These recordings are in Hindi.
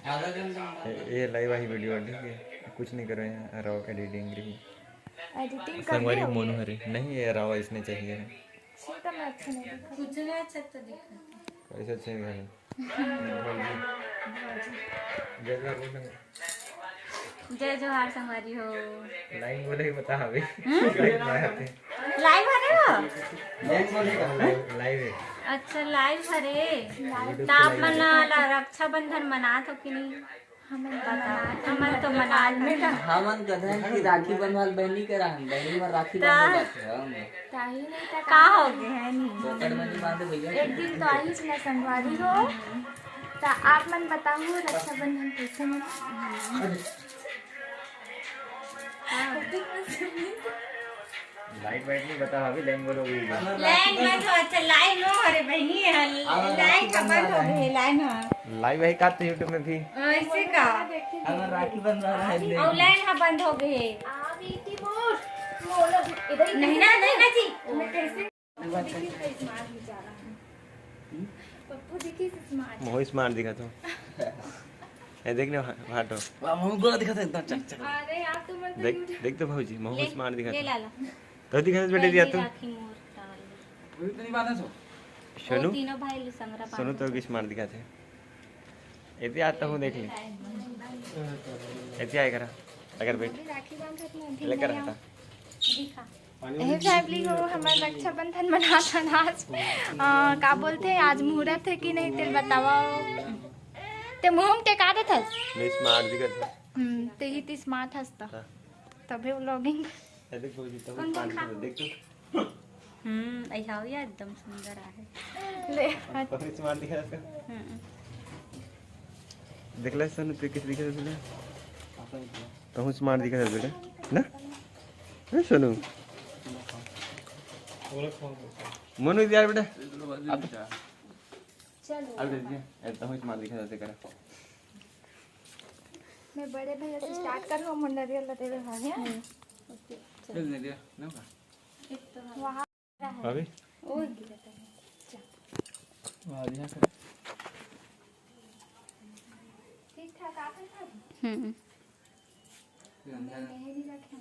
ये लाइव आई वीडियो ठीक है, कुछ नहीं कर रहे हैं, राव एडिटिंग रही एडिटिंग कर संगवारी दी मोनू हरे नहीं, ये राव इसने चाहिए है तो मैं अच्छा नहीं दिखा कुछ नहीं अच्छा तो दिखा कैसे अच्छे दिखा जैसा बोल जय जोहार संगवारी हो लाइन बोले ही बता अभी लाइव हरे हो लाइव है। अच्छा लाइव हरे तो आप मन रक्षाबंधन मना तो कि नहीं हमन तो मना हमन कदन की राखी बनवाल बहनी करा हम बहनी में राखी बनवा जाते हम ताही नहीं था का हो गए है नहीं पकड़ में नहीं बांधे भैया एक दिन तो आई ना संगवारी हो तो आप मन बताओ रक्षाबंधन कैसे मना लाइट वाइट नहीं बता अभी लाइन बोलोगी लाइन बंद हो अच्छा लाइव नो अरे बहनी लाइन का बंद हो गई लाइन लाइव है का तो यूट्यूब में भी ऐसे का अगर राखी बनवा रहा है और लाइन हा बंद हो गई है नहीं ना जी पप्पू देखिए स्मार्ट बहुत स्मार्ट दिखा तो ये देख ले हाटो वाह मुंह गोरा दिखा था एकदम चक चक अरे यार तुम देख तो भाऊजी बहुत स्मार्ट दिखा ले लाला तो दिखा बेटे दिया तो राखी मोर डाल कोई तो नहीं बांधा सो सोनू तीनों भाई संगरा सोनू तो किस स्मार्ट दिखा थे ऐसे आता हूँ देख ले ऐसे आए करा अगर बैठ राखी बांधत लेकर आता दिखा हे फैमिली हो हमारा रक्षाबंधन मना था आज का बोलते हैं आज मुहूर्त है कि नहीं तेल बतावा ते मुंह में टेका दे था मैं स्मार्ट दिखा था ते ही ती स्मार्ट हस्ता तबे व्लॉगिंग ऐसे भाऊजी तो स्मार्ट दिखा देख तो ऐसा हो या एकदम सुंदर है ले तो स्मार्ट दिखा था देख ले सोनू तो किस दिखा था तो हूँ स्मार्ट दिखा था बेटा ना सोनू मोनू यार बेटा चलो अब देखिए ऐसा हूँ स्मार्ट दिखा जाते करा मैं बड़े भैया से स्टार्ट कर रहा हूं मुंडरिया लते हुए हो गया चल दे दिया ना का वहां अभी ओ गिरा था वाह दिया ठीक ठाक आता था नहीं रखे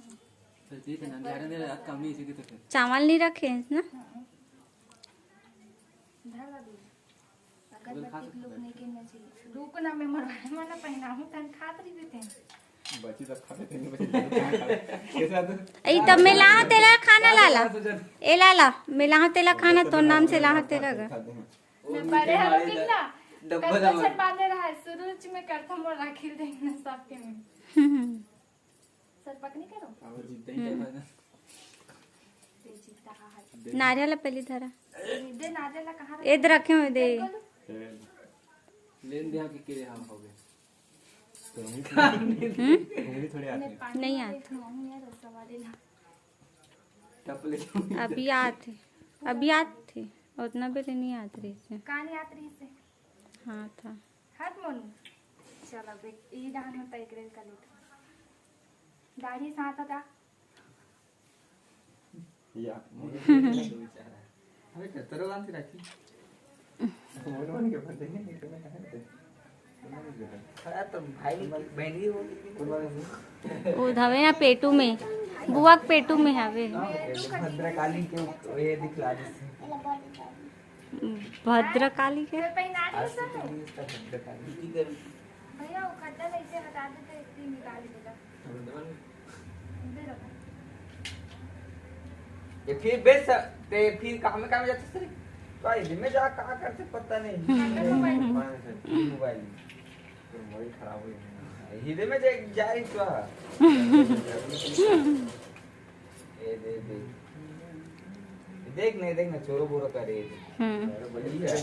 तो जी तो नंदारे ने रात कम नहीं इसी तो चावल नहीं रखे हैं ना धरवा दो अगरबत्ती लोग नहीं गिनना चाहिए रुक ना मैं मरवाने वाला पहना हूं तन खात रही थे बच्ची तक खाते थे नहीं बच्ची कैसे आते ए तब मैं लाहा तेला खाना लाला ए लाला मैं लाहा तेला खाना तो नाम से लाहा तेला गा मैं बड़े हरो कितना डब्बा कल दबा छट बांधे रहा है सूरज में करता मोर राखी देखना सबके में सर पकनी करो जीता ही जाता ते जीता हाथ नारियल पहले धरा दे नारियल कहां इधर रखे हुए दे लेन दिया के हम हो गए उंगली थोड़ी आती है नहीं आते टपले अभी आते थे उतना बेटे नहीं आते रही से कहानी आत रही से हाँ था हाथ मोनू चलो बे ई डान होता एक रेल का लेट दाढ़ी साथ आता या अरे कतरो गांधी राखी मोनू मन के पता नहीं है तुम्हें कहां थे खड़ा तो भाई बहनी हो वो धवे ना पेटू में बुआ के पेटू में हवे भद्रकाली के ये दिखला दे भद्रकाली के पहना ली सब भद्रकाली भैया वो खड्डा ऐसे हटा देते इतनी निकाल देगा दे दो ये फिर बेस ते फिर काम जाते सर तो आई में जा कहां करते पता नहीं मोबाइल मोबाइल खराब हो गया हिदे में जा रही तो ए दे देख नहीं देखना चोरो बोरो करे बढ़िया है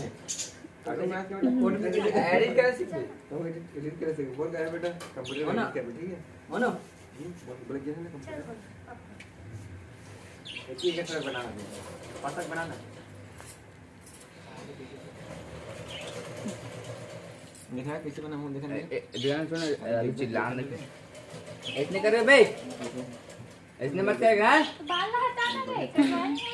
अगर मैं क्या फोन में एडिट कर सकते तो एडिट कर सकते बोल कर बेटा कंप्यूटर में एडिट कर ठीक है मनो बोल के ना कंप्यूटर एक ही कैसे बनाना है पातक बनाना देखा कैसे बना हूं देखा ध्यान सुन चिल्लान नहीं इतने कर रहे भाई इसने मत करेगा बाल हटाना रे कैसे बनाएंगे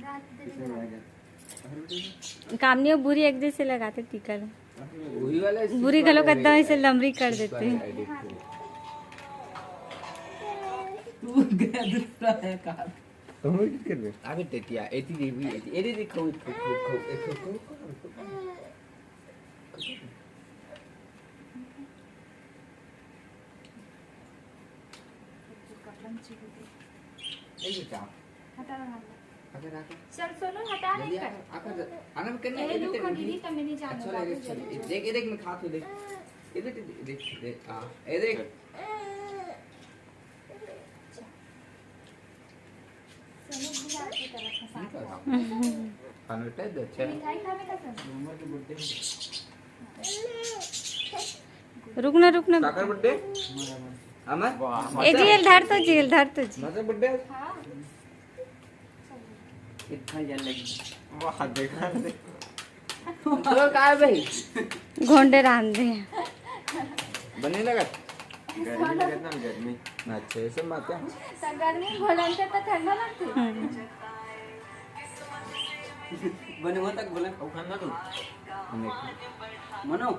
रात दे कामनी बुरी एक जैसे लगाते टीका वही वाला बुरी गलो कद्दा ऐसे लंबरी कर देते हैं। तू गया दूसरा है कहां तुम एडिट कर दे आगे टेटिया एटी देवी एटी देखो खो ये क्या हटा रहा अगर आके चल सोनू हटा नहीं कर आकर आना में करने ये लुक दीदी तब मैंने जाना अच्छा लगे चल देख देख मैं खा तो देख इधर देख देख हां ये देख सोनू बुला की तरफ फंसा खाने दे अच्छा मिठाई खाने का सर मम्मा के बर्थडे रुकना काकर बर्थडे अमर ए जेल धर तो मजा बर्थडे हां इतना जल लगी वाह देखा दे तो काय भाई घोंडे रान दे बने लगा गर्मी लगे ना गर्मी अच्छा ऐसे बात है तर गर्मी भोलांच्या तर थंड लागते बने वो तक बोला खाऊ खाना तू मनो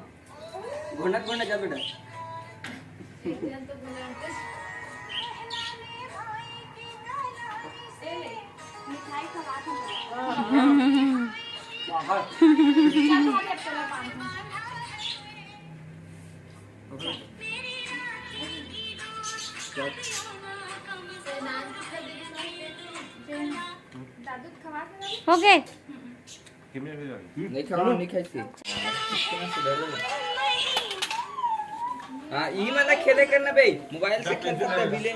घोंडा जा बेटा मिठाई खवा दो वाह चल हो गया चलो पानी दादू खवा दो हो गए कितने हो जाएगी नहीं खाओ नहीं खाई थी हां ई वाला खेले करना भाई मोबाइल से खेल सकते अभी ले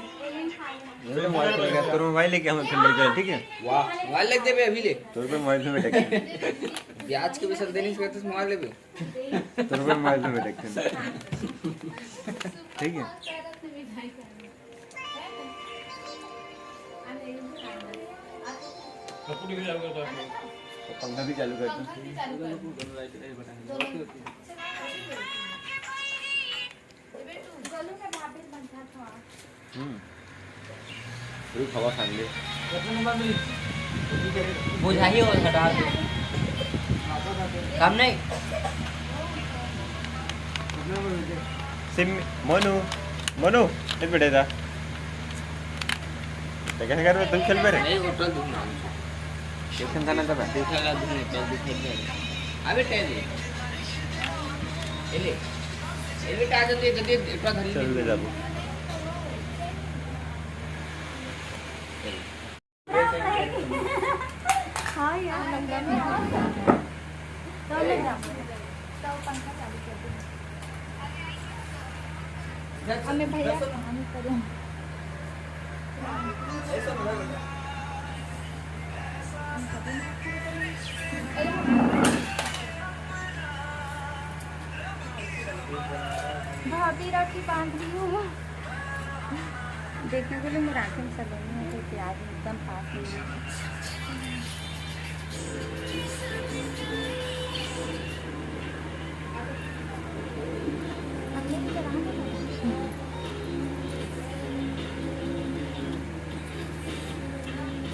मेरे मोबाइल पे तो मोबाइल लेके हम फिर लेके ठीक है वाह मोबाइल लग दे बे अभी ले तो पे मोबाइल में बैठे ब्याज के भी सब देने से करते मोबाइल ले बे तो पे मोबाइल में बैठे ठीक है पंखा भी चालू कर रुक हवा खान ले बुझाई और हटा दो काम नहीं सिम मोनू एक बेटे था कैसे कर रहे तुम खेल पे नहीं होटल दूंगा ट्यूशन जाना था देखा दूंगा चल दिखे अबे टेले एले का जल्दी जल्दी एटा धरी चल ले जाबो हाँ यार लंगा में तो ले जाओ तो पंखा चालू कर दो हमें भैया कहानी करूँ भाभी राखी बांध रही हूँ देखने के लिए मुराद में सलोनी है तो प्याज एकदम पास नहीं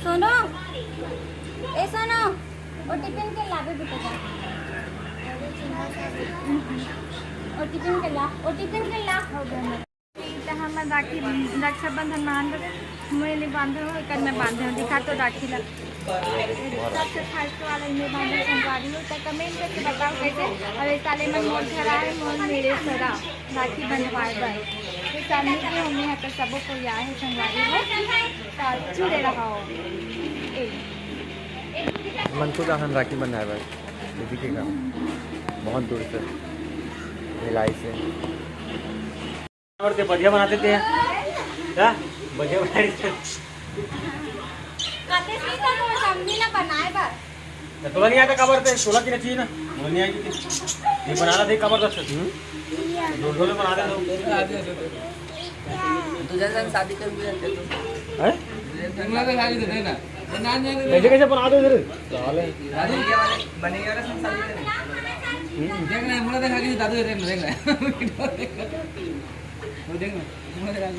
सोनो ए सोनो ओ टिफिन के लावे बेटा ओ टिफिन के ला हो गया तो हम राखी रक्षाबंधन मान मैंने बांधे हो कर मैं बांधे हूँ दिखा तो राखी ला सबसे फर्स्ट वाला में बांधे संगवारी हो तो कमेंट करके बताओ कैसे और इस साले में मोल खड़ा है मोल मेरे सरा राखी बनवाए बाय इस साल में भी हमने यहाँ पर सबको को आए हैं संगवारी हो जुड़े रहा हो मन को हम राखी बनाए भाई ये दिखेगा बहुत दूर से भिलाई से और ते बढ़िया बनाते थे क्या बढ़िया बनाते कते से तो समझी ना बनाए बस तोला नहीं आता कबर पे तोला की चाहिए ना मुझे नहीं आई ये बनाना थे कबर दस दो दो बना दे तुझे जन शादी कर भी जाते तो हैं तुमला तो शादी दे ना कैसे कैसे बना दो इधर साले दादू ये वाले बने वाला सब शादी कर देख ना मुला देखा कि दादू देख ना वो देख ना मुला देखा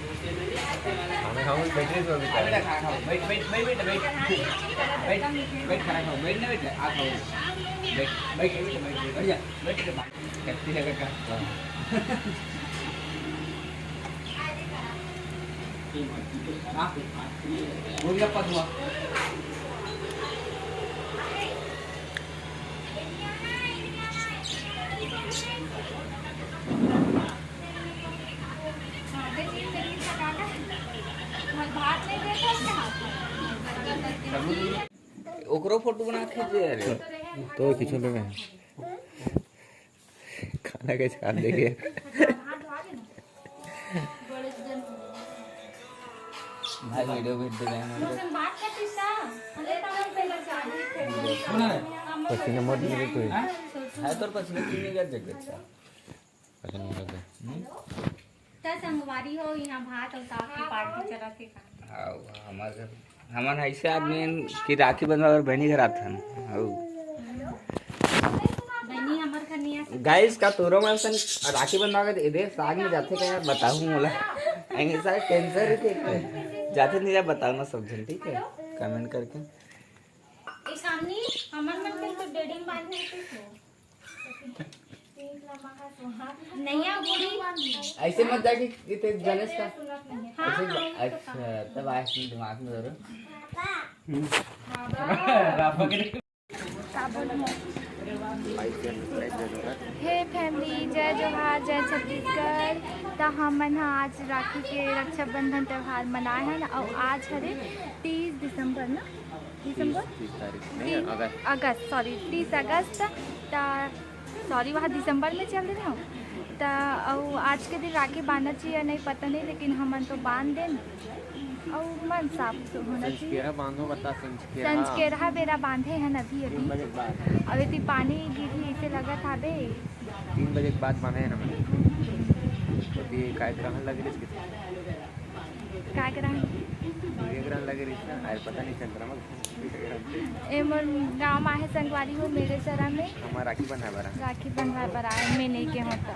खाना खाओ बैठे तो अभी बेटा खाना खाओ बैठ बैठ बैठ बैठ बैठ बैठ बैठ खाना खाओ बैठ ना बैठ आ खाओ बैठ बैठ बैठ बैठ बैठ जा बैठ के बात कैसी लगा का हां गोलगप्पा हुआ ओकरो फोटो बना खींचे यार तो किचन लगा है खाना कैसे खा देंगे भाई वीडियो भेज दे रहे हैं पसीना मत निकले तो है तो पसीने पीने का जगह पसीना मत दे संगवारी हो यहाँ भात और साग की पार्टी चला के हाँ हमारे ऐसे आदमी की राखी बंधवा और बहनी घर आता है बहनी हमार खनिया गाइस का तोरो में सन राखी बंधवा के दे साग में जाते क्या यार बताऊं मोला ऐसे सारे टेंशन रहते जाते नहीं जा बताओ ना सब जन ठीक है कमेंट करके ए सामने हमार मन के तो डेडिंग बांधने के नहीं आ बूढ़ी ऐसे मत जाके इतने गणेश का हाँ अच्छा तब आए दिमाग में जरूर हे फैमिली, जय जोहार, जय छत्तीसगढ़। तो हमन आज राखी के रक्षाबंधन त्यौहार मनाए हैं और आज हरे 30 दिसंबर ना 30 अगस्त सॉरी वहाँ दिसंबर में चल रहे हो तो आज के दिन राखी बांधना चाहिए नहीं पता नहीं, लेकिन हमन तो बांध दें और मन साफ होना चाहिए। संस्केरा बेरा बांधे हैं अभी अब इतनी पानी गिरी ऐसे लगा था बे 3 बजे के बाद बांधे हैं ना अभी काय ग्रहण लगे क्या करा ग्रहण लगे आए पता नहीं चंद्रमा मोर गाँव में है संगवारी हो मेरे सरा में हमारा राखी बना बरा राखी बंधवाए पर आए मैं नहीं के होता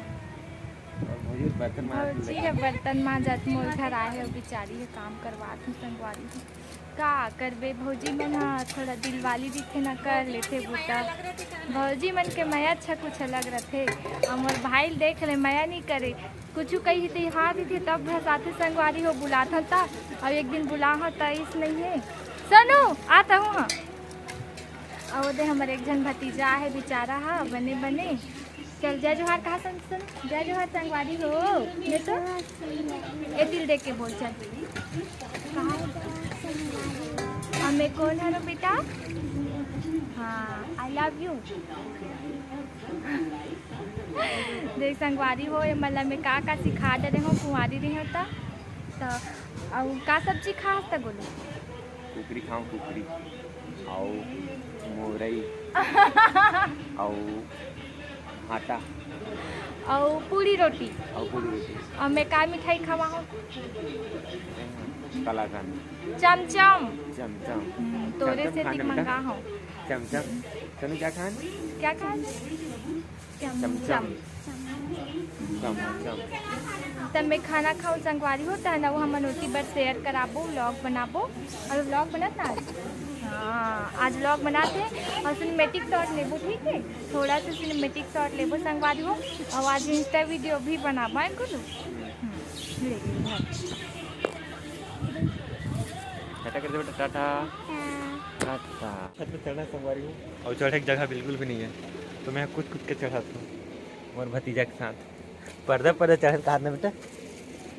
बर्तन जी है बर्तन माँ जात मोर घर आए है बेचारी है काम करवाती संगवारी है का करबे भौजी मन हाँ थोड़ा दिल वाली भी थे ना कर लेते बूटा भौजी मन के माया अच्छा कुछ अलग रहते और मोर भाई देख ले माया नहीं करे कुछ कही थी हाँ दी थे तब साथे संगवारी हो बुलाता था और एक दिन बुला था इस नहीं है सनो आता हूँ हाँ और दे हमारे एक जन भतीजा है बेचारा हाँ बने बने चल जय जोहार कहा सुन जय जोहार संगवारी हो ये तो ए दिल देख के बोल चल हमें कौन है रो बेटा हाँ आई लव यू देख संगवारी हो ये मतलब में का सिखा दे रहे हो कुंवारी रहे होता तो और का सब्जी खा था बोलो कुकरी खाऊं कुकरी आओ मोरई आओ आटा और पूरी रोटी और और मैं का मिठाई खावा हूँ कलाकंद चमचम चमचम तोरे से दिख मंगा हूँ चमचम चलो क्या खान क्या खान चमचम चमचम तब मैं खाना खाऊँ संगवारी होता है ना वो हम मनोती बस शेयर कराबो व्लॉग बनाबो और व्लॉग बनाता आज हाँ आज व्लॉग बनाते हैं और सिनेमेटिक शॉट लेबो ठीक है थोड़ा सा सिनेमेटिक शॉट लेबो संगवारी हो और आज इंस्टा वीडियो भी बनाबो है गुल्लू टाटा कर दे बेटा टाटा टाटा छत पे चढ़ना संगवारी हूँ और चढ़ने की जगह बिल्कुल भी नहीं है तो मैं कूद के चढ़ाता हूँ और भतीजा के साथ पर्दा चढ़ कहा ना बेटा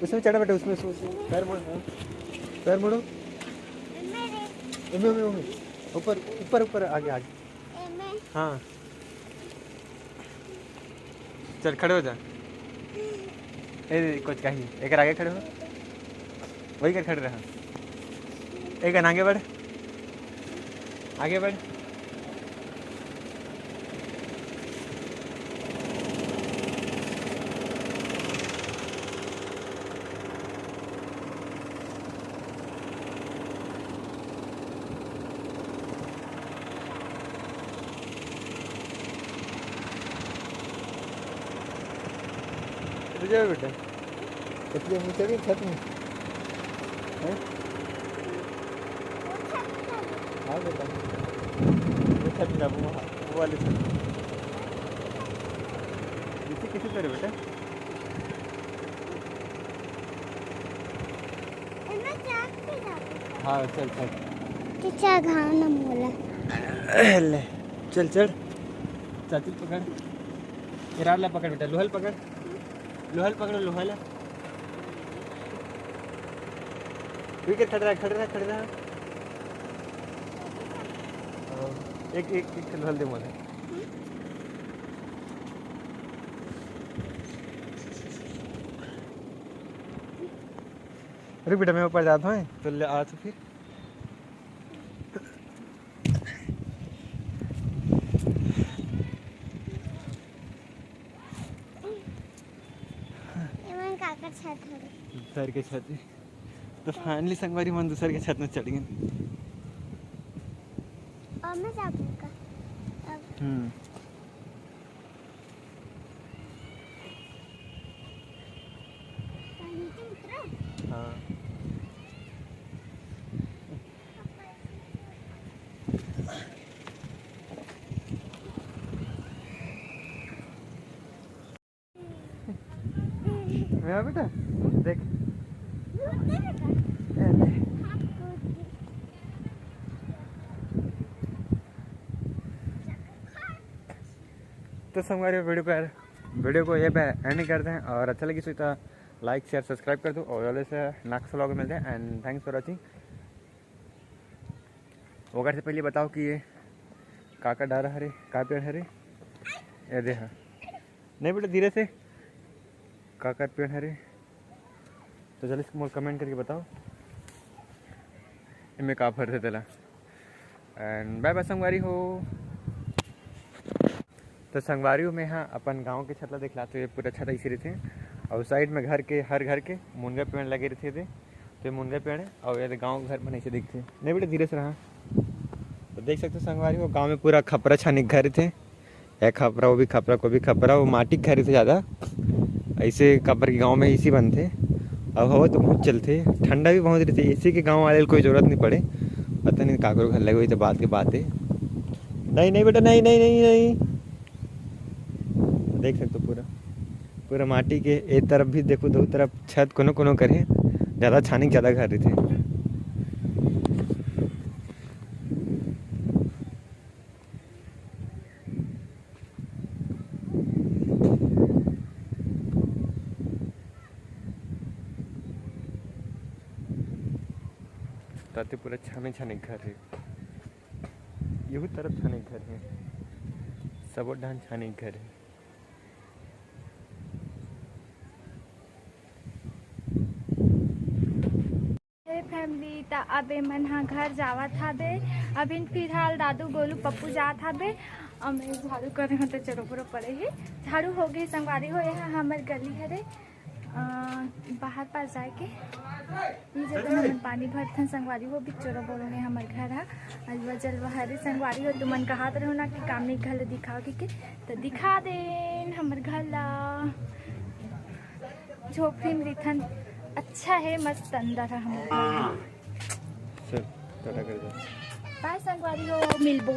उसमें चढ़ा बेटा उसमें पैर मोड़ो ऊपर ऊपर ऊपर आगे हाँ चल खड़े हो जा कुछ कहीं एक आगे खड़े हो वही कर खड़े रहा एक आगे बढ़ तो जाओ बेटा इसलिए मुझे चढ़ी छत में हैं? हाँ बेटा वो छत में जाऊँ वो वाली छत किसी तरह बेटा हाँ चल चल क्या घाव न मोला ले चल चल चाची पकड़ किराला पकड़ बेटा लोहल पकड़ लोहल ठीक है खड़ रहा एक लोहल दे मोला अरे बेटा मैं ऊपर जाता हूँ तो ले आ तो फिर सर के छत तो फाइनली संगवारी मन दूसर के छत में चढ़ गए और मैं जाऊंगा हाँ मैं बेटा देख तो हमारे वीडियो को ये पे एंड करते हैं और अच्छा लगी तो लाइक शेयर सब्सक्राइब कर दो और वाले से नेक्स्ट व्लॉग में मिलते हैं एंड थैंक्स फॉर वॉचिंग। वगैरह से पहले बताओ कि ये काका डारा हरे का पेड़ हरे ये देखा नहीं बेटा धीरे से काका पेड़ हरे तो चल इसको कमेंट करके बताओ इनमें का फर थे तेला एंड बाय बाय संगवारी हो। तो संगवारी में हाँ अपन गांव के छतला दिखला तो ये पूरा छत ऐसे रहते और साइड में घर के हर घर के मुनगा पेड़ लगे रहते थे तो ये मुनगा पेड़ है और ये गांव घर में ऐसे दिखते नहीं बेटा धीरे से रहा तो देख सकते हो संगवारी हो गांव में पूरा खपरा छानी घर थे एक खपरा वो भी खपरा को भी खपरा वो माटी के घर थे ज़्यादा ऐसे कपर के गांव में इसी बनते अब हवा तो बहुत चलते ठंडा भी बहुत रहती है इसी के गांव वाले कोई ज़रूरत नहीं पड़े पता नहीं काकरो घर लगे हुई तो बात के बात है नहीं बेटा नहीं देख सकते हो पूरा माटी के एक तरफ भी देखो दो तरफ छत कोनो करे ज़्यादा छानी ज़्यादा घर रहे थे। ताते पूरा छाने घर है यही तरफ छाने घर है सब ढान छाने घर है। फैमिली ता अबे मन हाँ घर जावा था बे अभी फिलहाल दादू गोलू पप्पू जा था बे और मैं झाड़ू कर रहे तो चलो पूरा पड़े ही झाड़ू हो गई संगवारी हो यहाँ हमारे गली है रे बाहर पास जाए के ये जगह हम पानी भरते संगवारी हो भी चोरा बोलोगे हमारे घर है अलवा जलवा हरे संगवारी हो तुमन कहा रहो ना कि काम नहीं घर दिखाओ कि तो दिखा दे हमारे घर ला झोपड़ी में रिथन अच्छा है मस्त अंदर है हमारे बाय संगवारी हो मिलबो।